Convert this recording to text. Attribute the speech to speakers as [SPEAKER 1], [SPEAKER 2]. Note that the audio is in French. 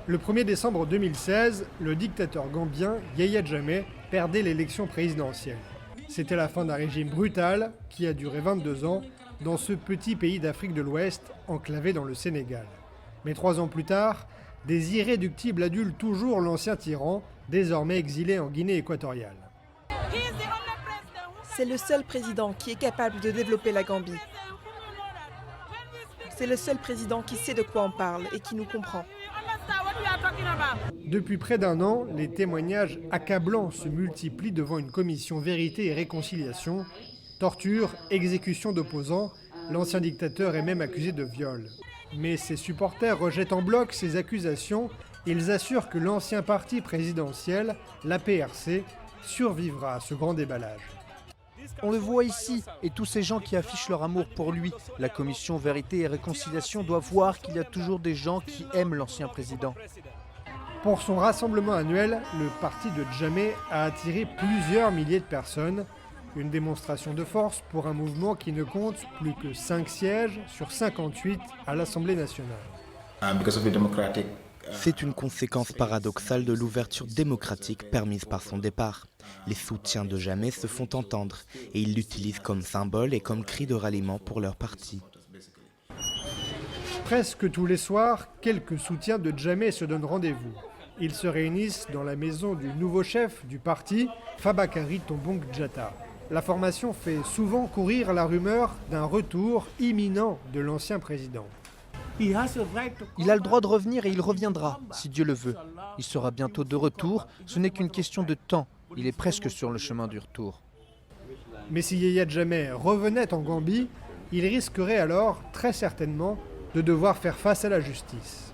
[SPEAKER 1] Le 1er décembre 2016, le dictateur gambien Yahya Jammeh perdait l'élection présidentielle. C'était la fin d'un régime brutal qui a duré 22 ans dans ce petit pays d'Afrique de l'Ouest enclavé dans le Sénégal. Mais 3 ans plus tard, des irréductibles adulent toujours l'ancien tyran, désormais exilé en Guinée équatoriale.
[SPEAKER 2] C'est le seul président qui est capable de développer la Gambie. C'est le seul président qui sait de quoi on parle et qui nous comprend.
[SPEAKER 1] Depuis près d'un an, les témoignages accablants se multiplient devant une commission vérité et réconciliation. Torture, exécution d'opposants, l'ancien dictateur est même accusé de viol. Mais ses supporters rejettent en bloc ces accusations. Ils assurent que l'ancien parti présidentiel, l'APRC, survivra à ce grand déballage.
[SPEAKER 3] On le voit ici, et tous ces gens qui affichent leur amour pour lui. La commission Vérité et Réconciliation doit voir qu'il y a toujours des gens qui aiment l'ancien président.
[SPEAKER 1] Pour son rassemblement annuel, le parti de Jammeh a attiré plusieurs milliers de personnes. Une démonstration de force pour un mouvement qui ne compte plus que 5 sièges sur 58 à l'Assemblée nationale.
[SPEAKER 4] C'est une conséquence paradoxale de l'ouverture démocratique permise par son départ. Les soutiens de Jammeh se font entendre et ils l'utilisent comme symbole et comme cri de ralliement pour leur parti.
[SPEAKER 1] Presque tous les soirs, quelques soutiens de Jammeh se donnent rendez-vous. Ils se réunissent dans la maison du nouveau chef du parti, Fabakary Tombong Jatta. La formation fait souvent courir la rumeur d'un retour imminent de l'ancien président.
[SPEAKER 3] Il a le droit de revenir et il reviendra, si Dieu le veut. Il sera bientôt de retour, ce n'est qu'une question de temps. Il est presque sur le chemin du retour.
[SPEAKER 1] Mais si Yahya Jammeh revenait en Gambie, il risquerait alors, très certainement, de devoir faire face à la justice.